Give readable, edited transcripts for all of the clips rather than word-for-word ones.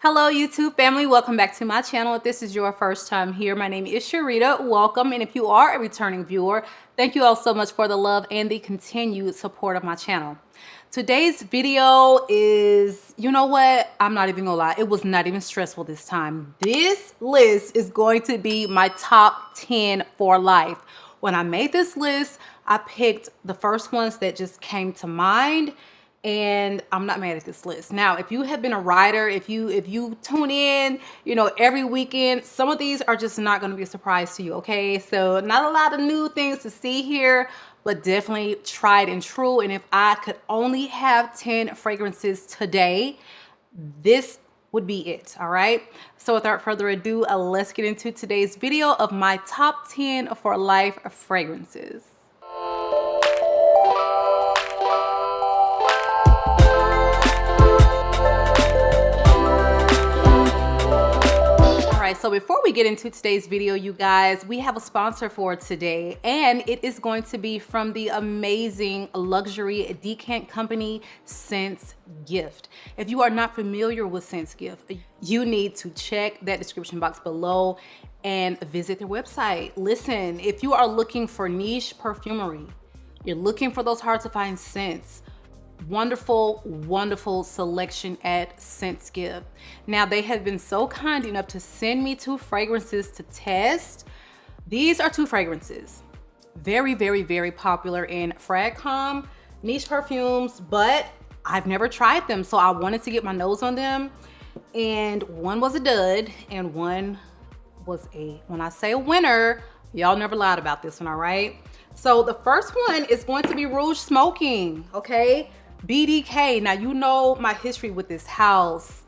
Hello YouTube family, welcome back to my channel. If this is your first time here, my name is Sharida. Welcome, and if you are a returning viewer, thank you all so much for the love and the continued support of my channel. Today's video is, you know what, I'm not even gonna lie, it was not even stressful this time. This list is going to be my top 10 for life. When I made this list, I picked the first ones that just came to mind, and I'm not mad at this list. Now, if you have been a rider, if you tune in, you know, every weekend, some of these are just not going to be a surprise to you, okay? So not a lot of new things to see here, but definitely tried and true. And if I could only have 10 fragrances today, this would be it, all right? So without further ado, let's get into today's video of my top 10 for life fragrances. So before we get into today's video, you guys, we have a sponsor for today, and it is going to be from the amazing luxury decant company, Scents Gift. If you are not familiar with Scents Gift, you need to check that description box below and visit their website. Listen, if you are looking for niche perfumery, you're looking for those hard to find scents, wonderful selection at Scents Gift. Now, they have been so kind enough to send me 2 fragrances to test. These are 2 fragrances, very popular in Fragcom niche perfumes, but I've never tried them, so I wanted to get my nose on them. And one was a dud and one was when I say a winner, y'all never lied about this one, all right? So the first one is going to be Rouge Smoking, okay? BDK. Now, you know my history with this house.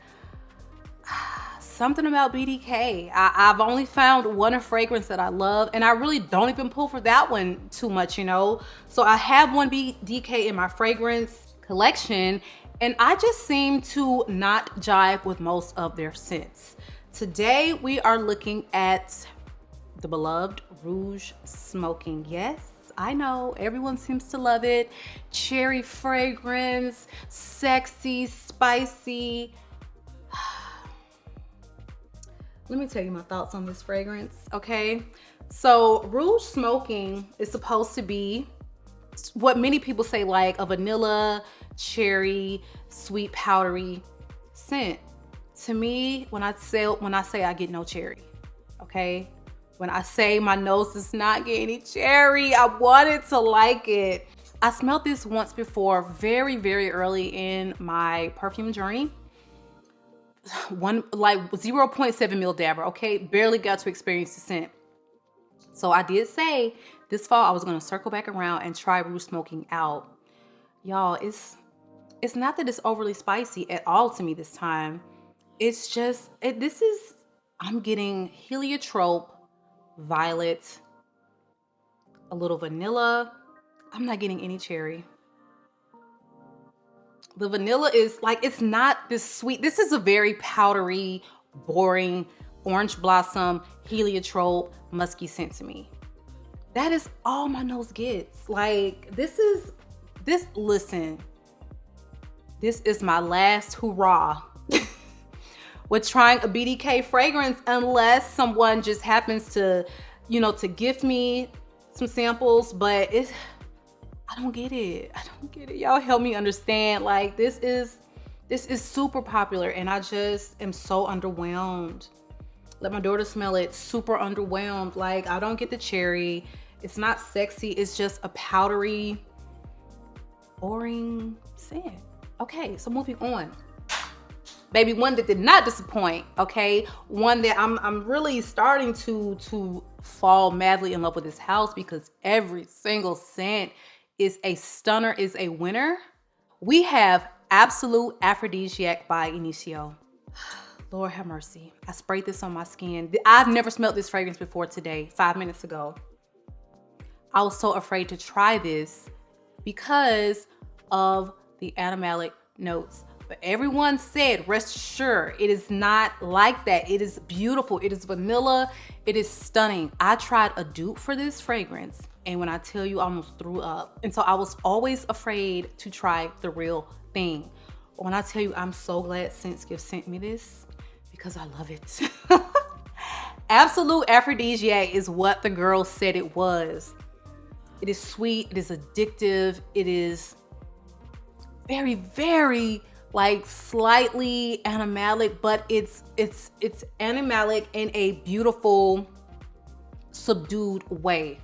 Something about BDK. I've only found one fragrance that I love, and I really don't even pull for that one too much, you know? So I have one BDK in my fragrance collection, and I just seem to not jive with most of their scents. Today, we are looking at the beloved Rouge Smoking. Yes, I know, everyone seems to love it. Cherry fragrance, sexy, spicy. Let me tell you my thoughts on this fragrance, okay? So Rouge Smoking is supposed to be what many people say, like a vanilla, cherry, sweet, powdery scent. To me, when I say I get no cherry, okay? When I say my nose is not getting any cherry, I wanted to like it. I smelled this once before, very early in my perfume journey. Like 0.7 mil dabber, okay? Barely got to experience the scent. So I did say this fall I was gonna circle back around and try Rouge Smoking out. Y'all, it's not that it's overly spicy at all to me this time. It's just, I'm getting heliotrope, violet, a little vanilla. I'm not getting any cherry. The vanilla is like, it's not this sweet. This is a very powdery, boring, orange blossom, heliotrope, musky scent to me. That is all my nose gets. Like, listen, this is my last hurrah with trying a BDK fragrance, unless someone just happens to, you know, to gift me some samples, but I don't get it. I don't get it. Y'all help me understand. Like, this is super popular, and I just am so underwhelmed. Let my daughter smell it. Super underwhelmed. Like, I don't get the cherry. It's not sexy. It's just a powdery, boring scent. Okay, so moving on. Baby, one that did not disappoint, okay? One that I'm really starting to fall madly in love with this house, because every single scent is a stunner, is a winner. We have Absolute Aphrodisiac by Initio. Lord have mercy. I sprayed this on my skin. I've never smelled this fragrance before today, 5 minutes ago. I was so afraid to try this because of the animalic notes. But everyone said, rest assured, it is not like that. It is beautiful. It is vanilla. It is stunning. I tried a dupe for this fragrance, and when I tell you, I almost threw up. And so I was always afraid to try the real thing. When I tell you, I'm so glad Scents Gift sent me this. because I love it. Absolute aphrodisiac is what the girl said it was. It is sweet, it is addictive, it is very, very like slightly animalic, but it's animalic in a beautiful, subdued way.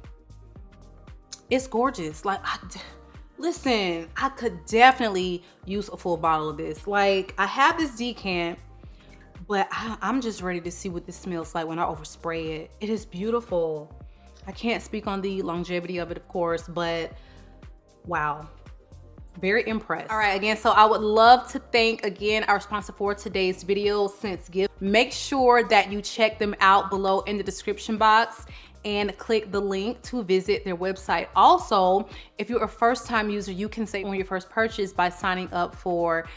It's gorgeous. Like, listen, I could definitely use a full bottle of this. Like, I have this decant, but I'm just ready to see what this smells like when I overspray it. It is beautiful. I can't speak on the longevity of it, of course, but wow. Very impressed. All right, again, so I would love to thank again our sponsor for today's video, ScentSgift. Make sure that you check them out below in the description box and click the link to visit their website. Also, if you're a first-time user, you can save on your first purchase by signing up for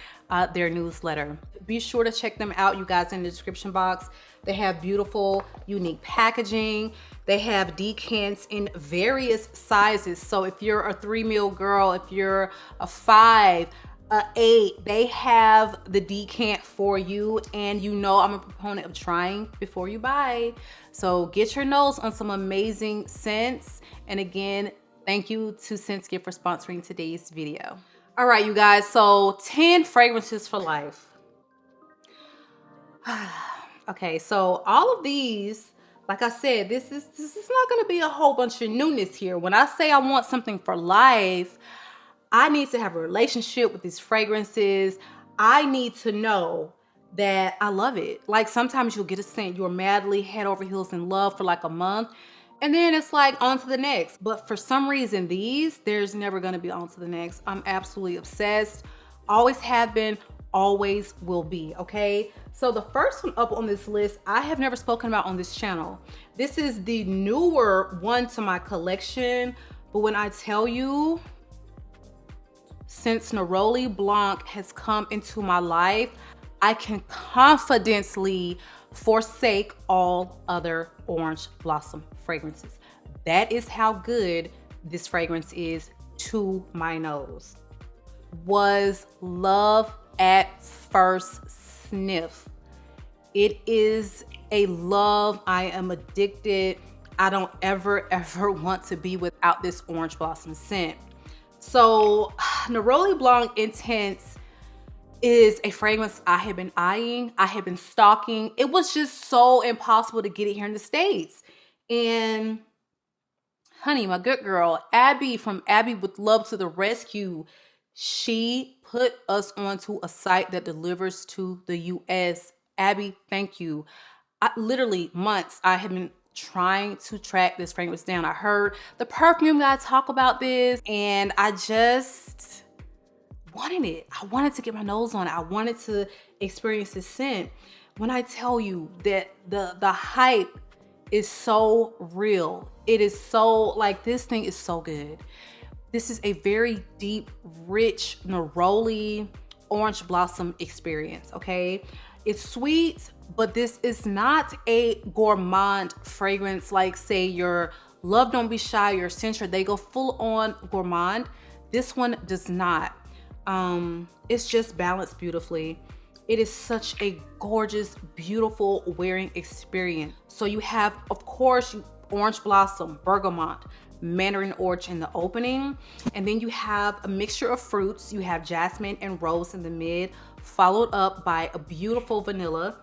their newsletter. Be sure to check them out, you guys, in the description box. They have beautiful, unique packaging. They have decants in various sizes. So if you're a 3 ml girl, if you're a 5, a 8, they have the decant for you. And you know I'm a proponent of trying before you buy. So get your nose on some amazing scents. And again, thank you to ScentSgift for sponsoring today's video. All right, you guys, so 10 fragrances for life. Okay, so all of these, like I said, this is not gonna be a whole bunch of newness here. When I say I want something for life, I need to have a relationship with these fragrances. I need to know that I love it. Like sometimes you'll get a scent, you're madly head over heels in love for like a month, and then it's like on to the next. But for some reason, there's never gonna be on to the next. I'm absolutely obsessed. Always have been, always will be, okay? So the first one up on this list, I have never spoken about on this channel. This is the newer one to my collection. But when I tell you, since Neroli Blanc has come into my life, I can confidently forsake all other orange blossom fragrances. That is how good this fragrance is to my nose. Was love at first sniff. It is a love. I am addicted. I don't ever want to be without this orange blossom scent. So Neroli Blanc Intense is a fragrance I have been eyeing. I have been stalking. It was just so impossible to get it here in the States. And honey, my good girl, Abby from Abby with Love to the Rescue, she put us onto a site that delivers to the US. Abby, thank you. Literally months I have been trying to track this fragrance down. I heard the perfume guy talk about this and I just wanted it. I wanted to get my nose on it. I wanted to experience this scent. When I tell you that the hype is so real, it is so like, this thing is so good. This is a very deep, rich neroli orange blossom experience, okay? It's sweet, but this is not a gourmand fragrance like say your Love Don't Be Shy, your Sensual, they go full on gourmand. This one does not. It's just balanced beautifully. It is such a gorgeous, beautiful wearing experience. So you have, of course, orange blossom, bergamot, mandarin orange in the opening, and then you have a mixture of fruits. You have jasmine and rose in the mid, followed up by a beautiful vanilla,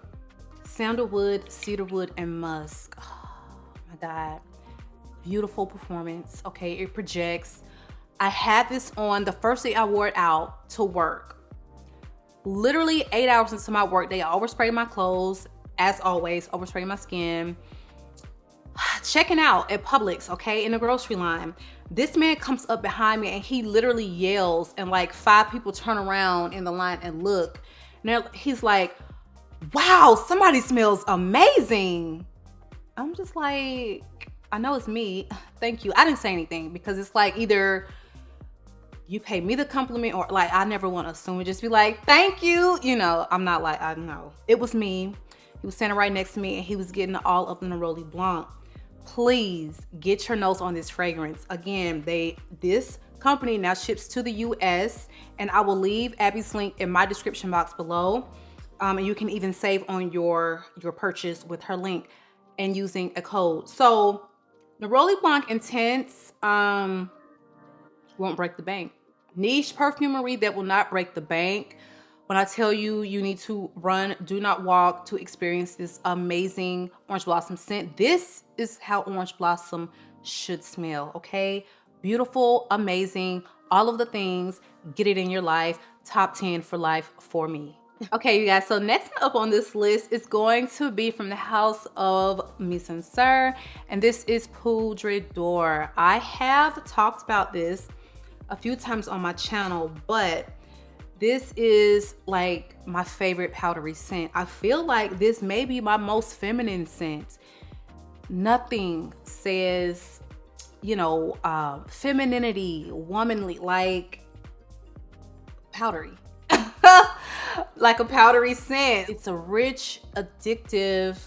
sandalwood, cedarwood, and musk. Oh my God, beautiful performance. Okay, it projects. I had this on the first day I wore it out to work. Literally 8 hours into my work day, I oversprayed my clothes, as always, oversprayed my skin. Checking out at Publix, okay, in the grocery line. This man comes up behind me and he literally yells, and like 5 people turn around in the line and look. And he's like, wow, somebody smells amazing. I'm just like, I know it's me. Thank you. I didn't say anything because it's like either you pay me the compliment or like, I never want to assume and just be like, thank you. You know, I'm not like, I know. It was me. He was standing right next to me and he was getting all up in the Neroli Blanc. Please get your nose on this fragrance. Again, this company now ships to the US, and I will leave Abby's link in my description box below. And you can even save on your purchase with her link and using a code. So Neroli Blanc Intense won't break the bank. Niche perfumery that will not break the bank. When I tell you, you need to run, do not walk to experience this amazing orange blossom scent. This is how orange blossom should smell, okay? Beautiful, amazing, all of the things. Get it in your life. Top 10 for life for me. Okay, you guys, so next up on this list is going to be from the house of Mise en Serre, and this is Poudre d'Or. I have talked about this a few times on my channel, but this is like my favorite powdery scent. I feel like this may be my most feminine scent. Nothing says, you know, femininity, womanly, like powdery. Like a powdery scent. It's a rich, addictive,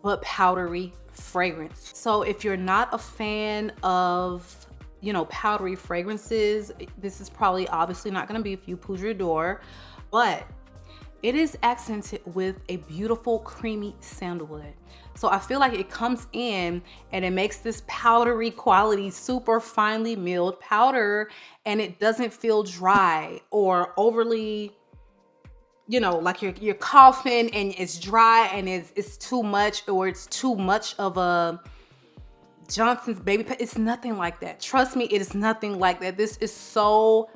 but powdery fragrance. So if you're not a fan of, you know, powdery fragrances, this is probably obviously not going to be for you, Poudre d'Or, but it is accented with a beautiful creamy sandalwood. So I feel like it comes in and it makes this powdery quality, super finely milled powder, and it doesn't feel dry or overly, you know, like you're coughing and it's dry and it's too much, or it's too much of a Johnson's baby. It's nothing like that. Trust me, it is nothing like that. This is so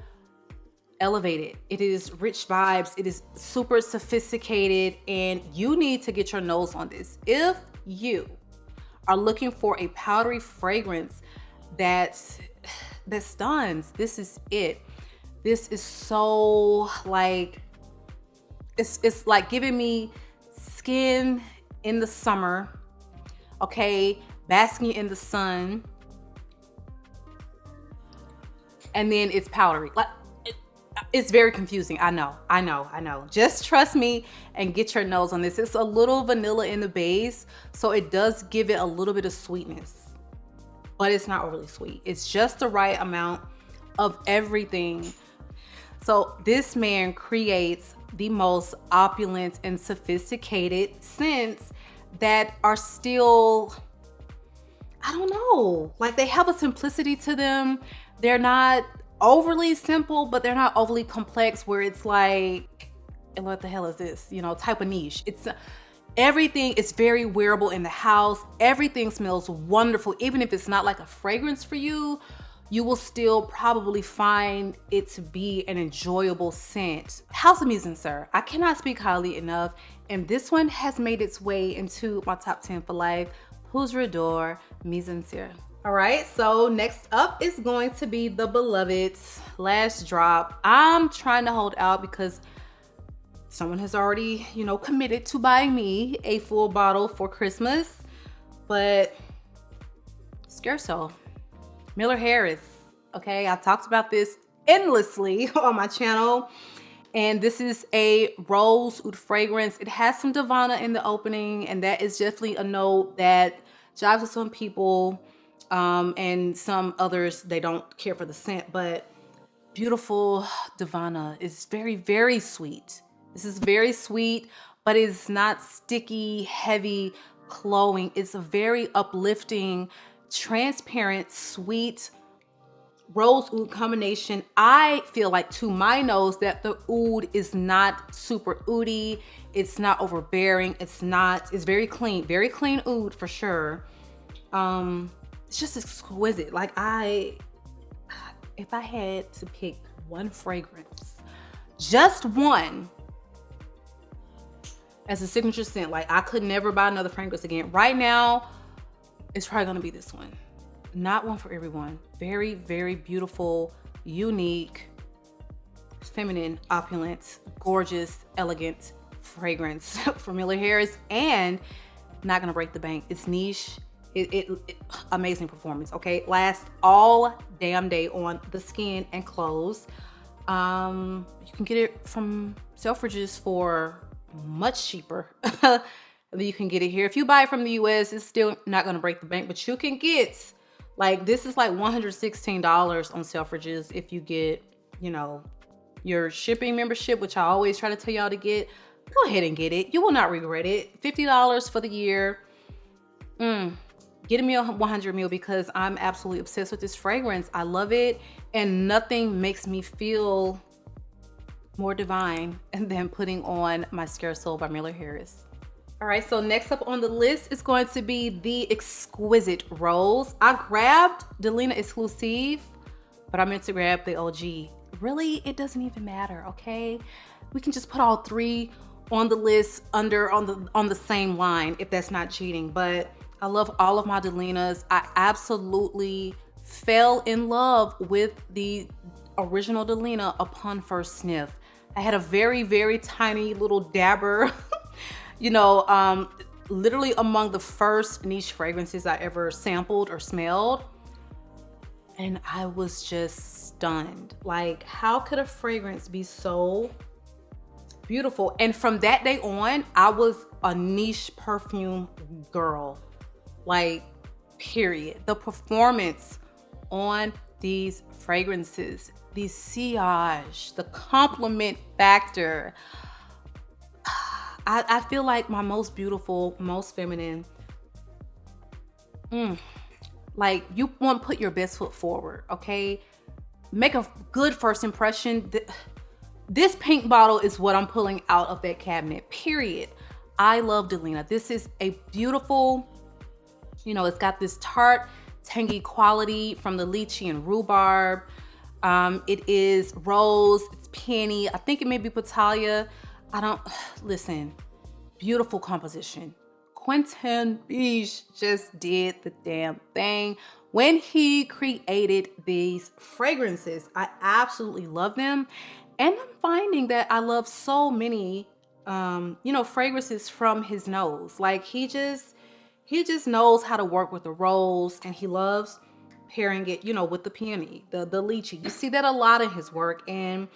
elevated. It is rich vibes. It is super sophisticated, and you need to get your nose on this. If you are looking for a powdery fragrance that stuns, this is it. This is so like, it's like giving me skin in the summer, okay, basking in the sun, and then it's powdery. Like, it's very confusing. I know. Just trust me and get your nose on this. It's a little vanilla in the base, so it does give it a little bit of sweetness, but it's not overly sweet. It's just the right amount of everything. So this man creates the most opulent and sophisticated scents that are still, I don't know, like they have a simplicity to them. They're not overly simple, but they're not overly complex where it's like, what the hell is this, you know, type of niche. It's everything is very wearable in the house. Everything smells wonderful. Even if it's not like a fragrance for you, you will still probably find it to be an enjoyable scent. House of Mise en Serre, I cannot speak highly enough, and this one has made its way into my top 10 for life. Poudre d'Or, Mise en Serre. All right, so next up is going to be the beloved Last Drop. I'm trying to hold out because someone has already, you know, committed to buying me a full bottle for Christmas, but SCHERZO, Miller Harris, okay? I talked about this endlessly on my channel, and this is a rose oud fragrance. It has some Divana in the opening, and that is definitely a note that jives with some people, and some others, they don't care for the scent, but beautiful Divana is very, very sweet. This is very sweet, but it's not sticky, heavy, cloying. It's a very uplifting, transparent, sweet rose oud combination. I feel like, to my nose, that the oud is not super oudy. It's not overbearing. It's very clean oud for sure. It's just exquisite. Like, if I had to pick one fragrance, just one, as a signature scent, like I could never buy another fragrance again. Right now, it's probably gonna be this one. Not one for everyone. Very, very beautiful, unique, feminine, opulent, gorgeous, elegant fragrance from Miller Harris, and not gonna break the bank. It's niche. Amazing performance, okay? Lasts all damn day on the skin and clothes. You can get it from Selfridges for much cheaper than you can get it here. If you buy it from the US, it's still not gonna break the bank, but you can get, like, this is like $116 on Selfridges if you get, you know, your shipping membership, which I always try to tell y'all to get. go ahead and get it. You will not regret it. $50 for the year. Getting me a 100 ml because I'm absolutely obsessed with this fragrance. I love it, and nothing makes me feel more divine than putting on my SCHERZO by Miller Harris. All right, so next up on the list is going to be the Exquisite Rose. I grabbed DELINA Exclusive, but I meant to grab the OG. Really, it doesn't even matter, okay? We can just put all three on the list on the same line if that's not cheating. But I love all of my DELINAs. I absolutely fell in love with the original DELINA upon first sniff. I had a very, very tiny little dabber, you know, literally among the first niche fragrances I ever sampled or smelled. And I was just stunned. Like, how could a fragrance be so beautiful? And from that day on, I was a niche perfume girl. Like, period. The performance on these fragrances, the sillage, the compliment factor. I feel like my most beautiful, most feminine. Like, you want to put your best foot forward, okay? Make a good first impression. This pink bottle is what I'm pulling out of that cabinet, period. I love DELINA. This is a beautiful, you know, it's got this tart, tangy quality from the lychee and rhubarb. It is rose, it's peony. I think it may be Patalia. Listen, beautiful composition. Quentin Beige just did the damn thing when he created these fragrances. I absolutely love them. And I'm finding that I love so many, you know, fragrances from his nose. Like, he just knows how to work with the rose, and he loves pairing it, you know, with the peony, the lychee. You see that a lot in his work, and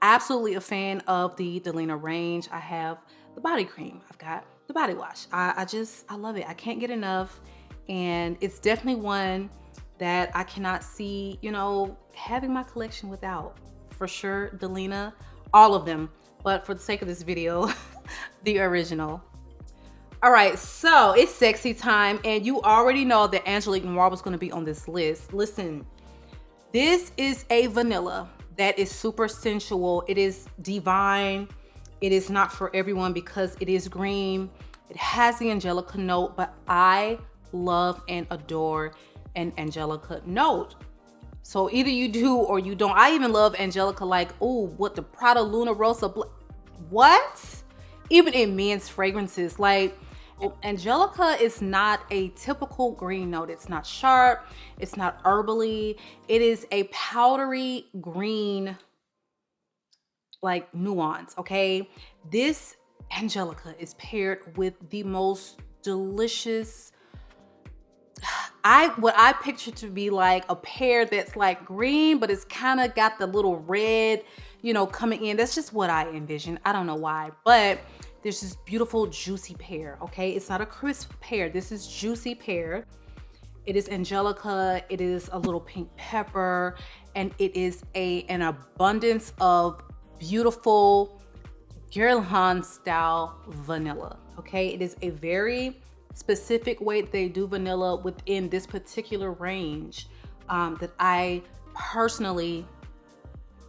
absolutely a fan of the DELINA range. I have the body cream. I've got the body wash. I love it. I can't get enough. And it's definitely one that I cannot see, you know, having my collection without. For sure, DELINA, all of them. But for the sake of this video, the original. All right, so it's sexy time, and you already know that Angelique Noire was going to be on this list. Listen, this is a vanilla that is super sensual. It is divine. It is not for everyone because it is green. It has the Angelica note, but I love and adore an Angelica note. So either you do or you don't. I even love Angelica, like, oh, what, the Prada Luna Rosa, what? Even in men's fragrances, like, Angelica is not a typical green note. It's not sharp. It's not herbally. It is a powdery green, like, nuance, okay? This Angelica is paired with the most delicious, what I picture to be like a pear that's like green, but it's kind of got the little red, you know, coming in. That's just what I envision. I don't know why, but there's this beautiful juicy pear, okay? It's not a crisp pear. This is juicy pear. It is Angelica. It is a little pink pepper, and it is an abundance of beautiful Guerlain style vanilla, okay? It is a very specific way that they do vanilla within this particular range that I personally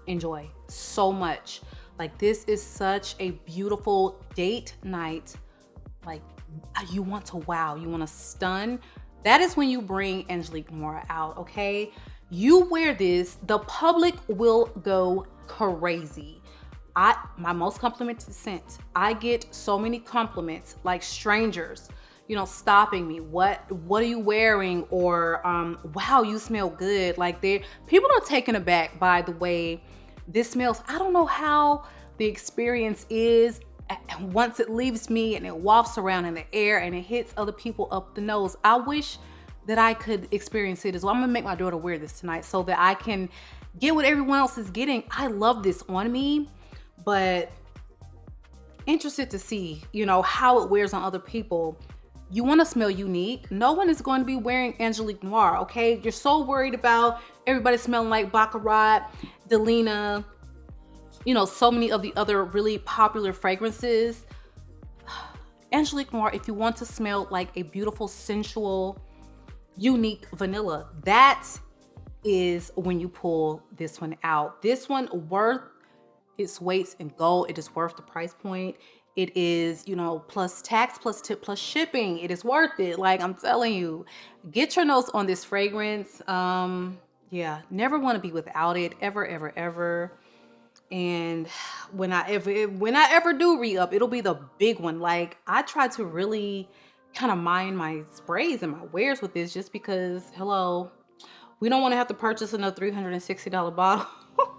enjoy so much. Like, this is such a beautiful date night. Like, you want to wow, you want to stun. That is when you bring Angelique Noire out, okay? You wear this, the public will go crazy. My most complimented scent. I get so many compliments, like strangers, you know, stopping me. What are you wearing? Or wow, you smell good. Like, people are taken aback by the way this smells. I don't know how the experience is once it leaves me and it wafts around in the air and it hits other people up the nose. I wish that I could experience it as well. I'm gonna make my daughter wear this tonight so that I can get what everyone else is getting. I love this on me, but interested to see, you know, how it wears on other people. You want to smell unique. No one is going to be wearing Angelique Noire, okay? You're so worried about everybody smelling like Baccarat, DELINA, you know, so many of the other really popular fragrances. Angelique Noire, if you want to smell like a beautiful, sensual, unique vanilla, that is when you pull this one out. This one worth its weight in gold. It is worth the price point. It is, you know, plus tax, plus tip, plus shipping. It is worth it. Like, I'm telling you, get your notes on this fragrance. Yeah, never want to be without it, ever, ever, ever. And when I ever do re-up, it'll be the big one. Like, I try to really kind of mind my sprays and my wears with this, just because, hello, we don't want to have to purchase another $360 bottle.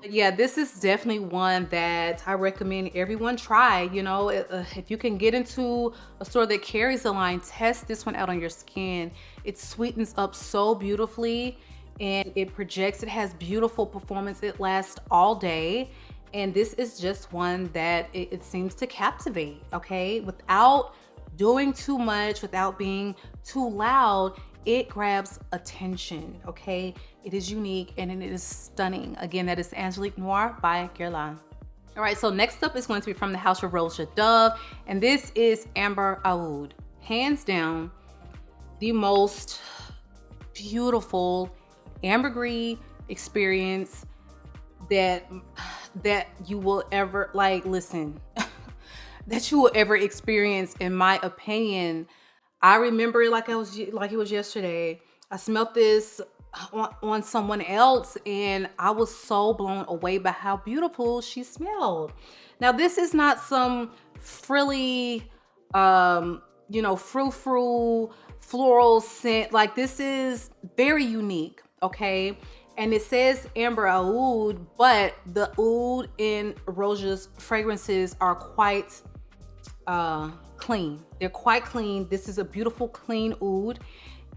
Yeah, this is definitely one that I recommend everyone try. You know, if you can get into a store that carries the line, test this one out on your skin. It sweetens up so beautifully, and it projects. It has beautiful performance. It lasts all day. And this is just one that it seems to captivate, okay? Without doing too much, without being too loud, it grabs attention, okay? It is unique and it is stunning. Again, that is Angelique Noire by Guerlain. All right, so next up is going to be from the house of ROSENDO, and this is Amber Oud. Hands down, the most beautiful ambergris experience that you will ever, like, listen, that you will ever experience, in my opinion. I remember it like it was yesterday. I smelled this on someone else, and I was so blown away by how beautiful she smelled. Now, this is not some frilly, you know, frou-frou floral scent. Like, this is very unique, okay? And it says Amber Oud, but the oud in Rose's fragrances are quite clean. They're quite clean. This is a beautiful, clean oud.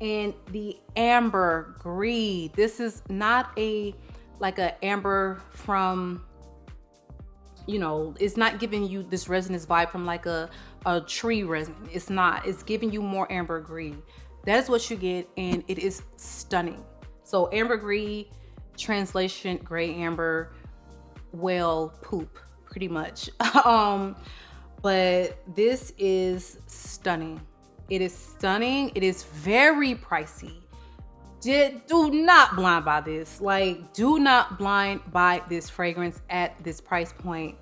And the ambergris, this is not like a amber from, you know, it's not giving you this resonance vibe from like a tree resin. It's not. It's giving you more ambergris. That is what you get, and it is stunning. So ambergris, translation, gray amber, whale poop, pretty much. But this is stunning. It is stunning. It is very pricey. Do not blind buy this. Like, do not blind buy this fragrance at this price point.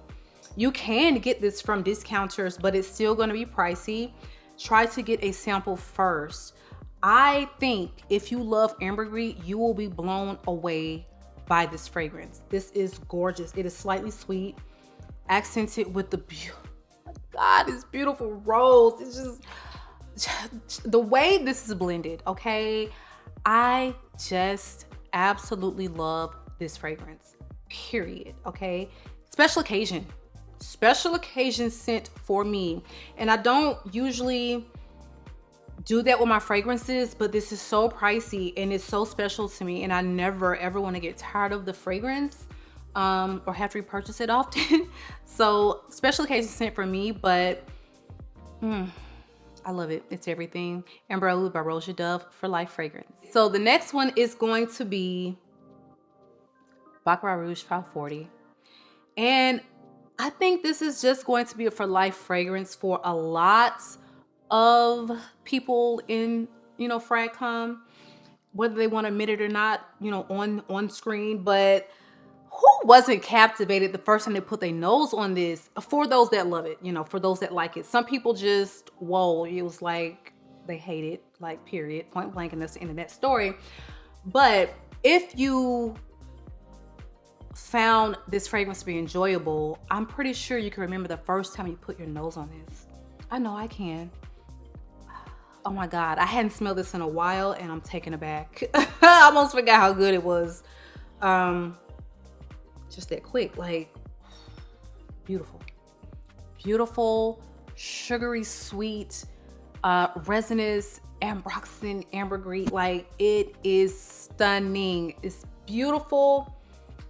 You can get this from discounters, but it's still going to be pricey. Try to get a sample first. I think if you love ambergris, you will be blown away by this fragrance. This is gorgeous. It is slightly sweet, accented with the God, this beautiful rose. It's just the way this is blended, okay? I just absolutely love this fragrance, period, okay? Special occasion scent for me. And I don't usually do that with my fragrances, but this is so pricey and it's so special to me, and I never ever want to get tired of the fragrance or have to repurchase it often. So special occasion scent for me, but I love it. It's everything. Amber Oud by ROSENDO for life fragrance. So the next one is going to be Baccarat Rouge 540, and I think this is just going to be a for life fragrance for a lot of people in, you know, fragcom, whether they want to admit it or not, you know, on screen. But who wasn't captivated the first time they put their nose on this? For those that love it, you know, for those that like it. Some people just, whoa, it was like they hate it, like, period, point blank, and that's the end of that story. But if you found this fragrance to be enjoyable, I'm pretty sure you can remember the first time you put your nose on this. I know I can. Oh my God, I hadn't smelled this in a while and I'm taken aback. I almost forgot how good it was. Just that quick, like, beautiful. Beautiful, sugary, sweet, resinous, ambroxan, ambergris. Like, it is stunning. It's beautiful,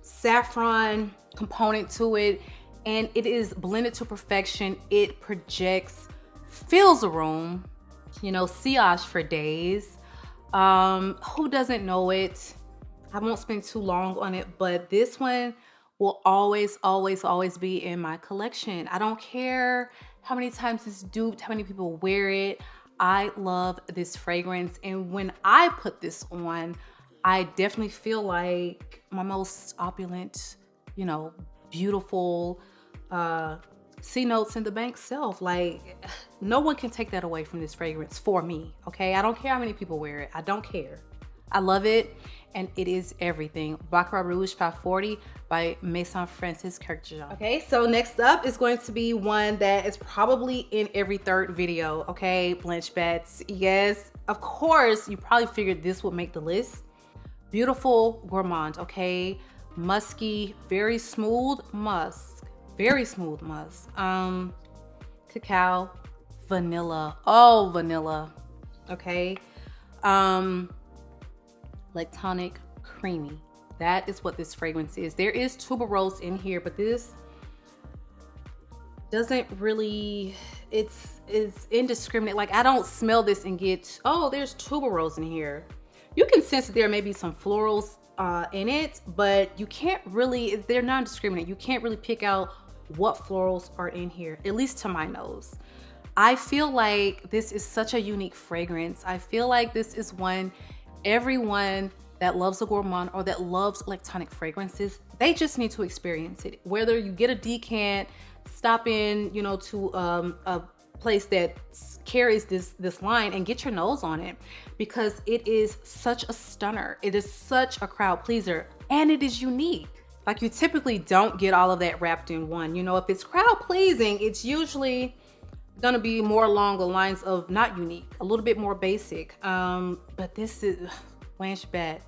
saffron component to it, and it is blended to perfection. It projects, fills the room, you know, sillage for days. Who doesn't know it? I won't spend too long on it, but this one will always, always, always be in my collection. I don't care how many times it's duped, how many people wear it. I love this fragrance, and when I put this on, I definitely feel like my most opulent, you know, beautiful C notes in the bank self. Like, no one can take that away from this fragrance for me, okay? I don't care how many people wear it. I don't care. I love it, and it is everything. Baccarat Rouge 540 by Maison Francis Kurkdjian. Okay, so next up is going to be one that is probably in every third video, okay? Blanche Bets. Yes, of course, you probably figured this would make the list. Beautiful Gourmand, okay? Musky, very smooth musk. Very smooth musk. Cacao, vanilla. Oh, vanilla. Okay. Lactonic creamy. That is what this fragrance is. There is tuberose in here, but this doesn't really, it's indiscriminate. Like, I don't smell this and get, oh, there's tuberose in here. You can sense that there may be some florals in it, but you can't really, they're non-discriminate. You can't really pick out what florals are in here, at least to my nose. I feel like this is such a unique fragrance. I feel like this is one everyone that loves a gourmand or that loves electronic fragrances, they just need to experience it. Whether you get a decant, stop in, you know, to a place that carries this line and get your nose on it, because it is such a stunner. It is such a crowd pleaser, and it is unique. Like, you typically don't get all of that wrapped in one. You know, if it's crowd pleasing, it's usually gonna be more along the lines of not unique, a little bit more basic. But this is Blanche Bet.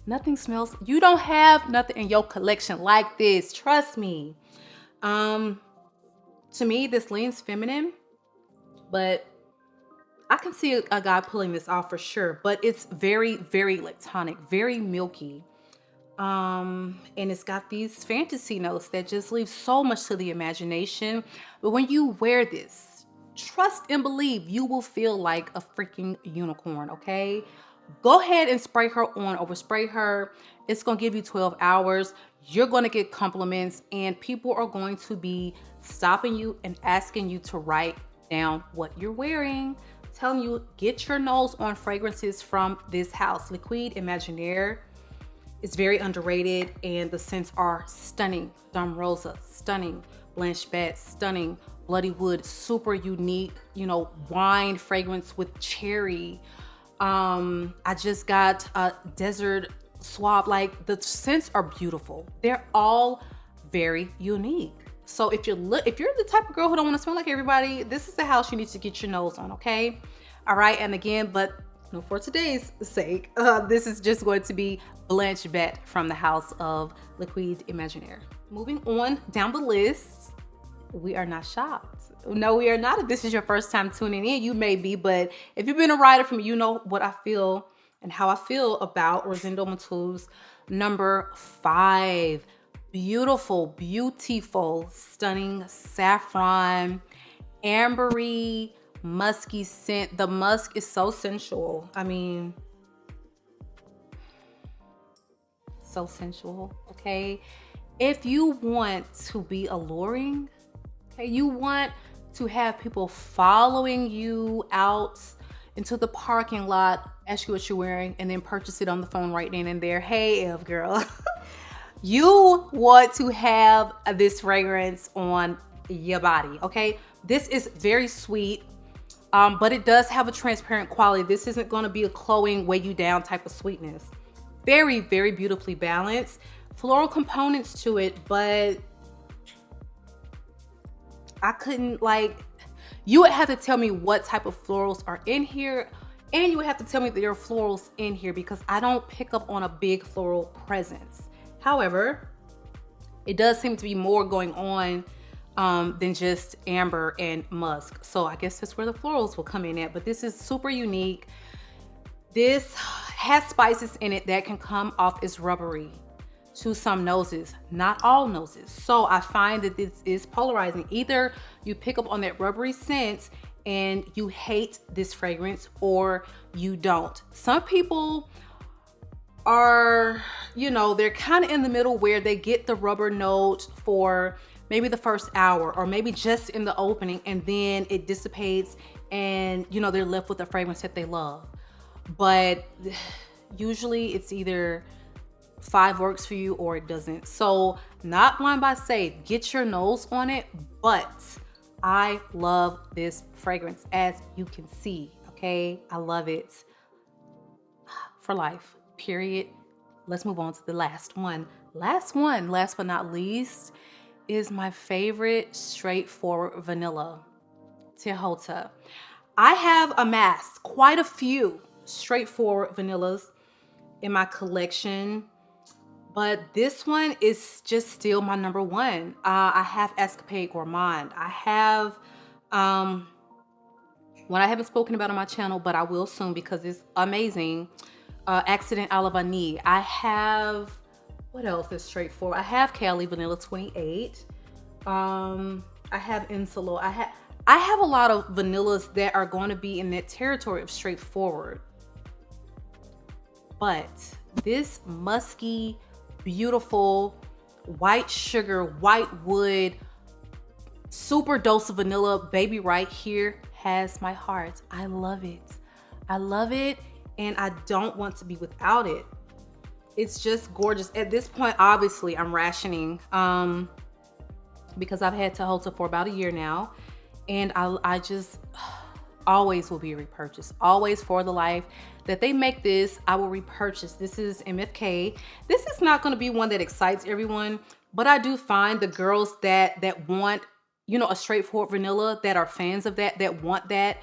Nothing smells, you don't have nothing in your collection like this, trust me. To me, this leans feminine, but I can see a guy pulling this off for sure. But it's very, very lactonic, very milky. And it's got these fantasy notes that just leave so much to the imagination. But when you wear this, trust and believe, you will feel like a freaking unicorn, okay? Go ahead and spray her on, overspray her. It's gonna give you 12 hours. You're gonna get compliments, and people are going to be stopping you and asking you to write down what you're wearing. I'm telling you, get your nose on fragrances from this house. Liquide Imaginaire is very underrated, and the scents are stunning. Dame Rosa, stunning. Blanche Bet, stunning. Bloody Wood, super unique, you know, wine fragrance with cherry. I just got a Desert Swab. Like, the scents are beautiful. They're all very unique. So if you're the type of girl who don't want to smell like everybody, this is the house you need to get your nose on, okay? All right, and again, but you know, for today's sake, this is just going to be Blanche Bet from the house of Liquide Imaginaire. Moving on down the list, we are not shocked. No, we are not. If this is your first time tuning in, you may be, but if you've been a rider from me, you know what I feel and how I feel about Rosendo Matou's number 5. Beautiful, beautiful, stunning saffron, ambery, musky scent. The musk is so sensual. I mean, so sensual, okay? If you want to be alluring, okay, you want to have people following you out into the parking lot, ask you what you're wearing, and then purchase it on the phone right then and there. Hey, Ev girl. You want to have this fragrance on your body, okay? This is very sweet, but it does have a transparent quality. This isn't gonna be a cloying, weigh you down type of sweetness. Very, very beautifully balanced. Floral components to it, but I couldn't, like, you would have to tell me what type of florals are in here, and you would have to tell me that there are florals in here, because I don't pick up on a big floral presence. However, it does seem to be more going on than just amber and musk. So I guess that's where the florals will come in at, but this is super unique. This has spices in it that can come off as rubbery to some noses, not all noses. So I find that this is polarizing. Either you pick up on that rubbery scent and you hate this fragrance, or you don't. Some people are, you know, they're kind of in the middle where they get the rubber note for maybe the first hour, or maybe just in the opening, and then it dissipates and you know, they're left with a fragrance that they love. But usually it's either 5 works for you or it doesn't. So not blind by say, get your nose on it, but I love this fragrance, as you can see, okay? I love it for life, period. Let's move on to the last one. Last but not least, is my favorite straightforward vanilla, TIHOTA. I have amassed quite a few straightforward vanillas in my collection, but this one is just still my number one. I have Escapade Gourmand. I have one I haven't spoken about on my channel, but I will soon because it's amazing. Accident à la Vanille. I have, what else is straightforward? I have Cali Vanilla 28. I have Insolo. I have a lot of vanillas that are going to be in that territory of straightforward. But this musky, beautiful, white sugar, white wood, super dose of vanilla baby right here has my heart. I love it. I love it, and I don't want to be without it. It's just gorgeous. At this point, obviously, I'm rationing because I've had TIHOTA for about a year now, and I just always will be a repurchase. Always, for the life that they make this, I will repurchase. This is MFK. This is not going to be one that excites everyone, but I do find the girls that want, you know, a straightforward vanilla, that are fans of that want that.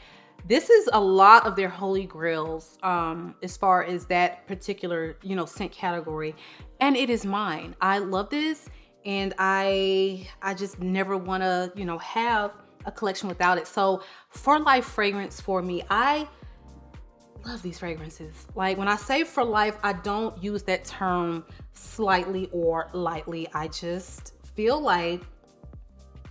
This is a lot of their holy grails as far as that particular, you know, scent category, and it is mine. I love this, and I just never want to, you know, have a collection without it. So for life fragrance for me, I love these fragrances. Like, when I say for life, I don't use that term slightly or lightly. I just feel like,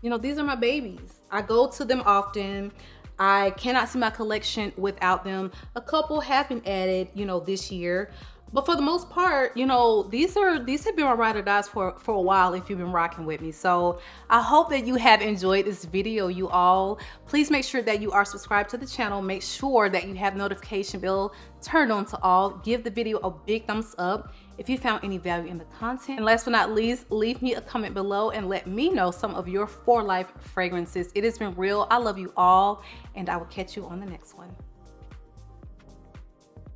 you know, these are my babies. I go to them often. I cannot see my collection without them. A couple have been added, you know, this year. But for the most part, you know, these have been my ride or dies for a while if you've been rocking with me. So I hope that you have enjoyed this video, you all. Please make sure that you are subscribed to the channel. Make sure that you have notification bell turned on to all. Give the video a big thumbs up if you found any value in the content. And last but not least, leave me a comment below and let me know some of your for life fragrances. It has been real. I love you all, and I will catch you on the next one.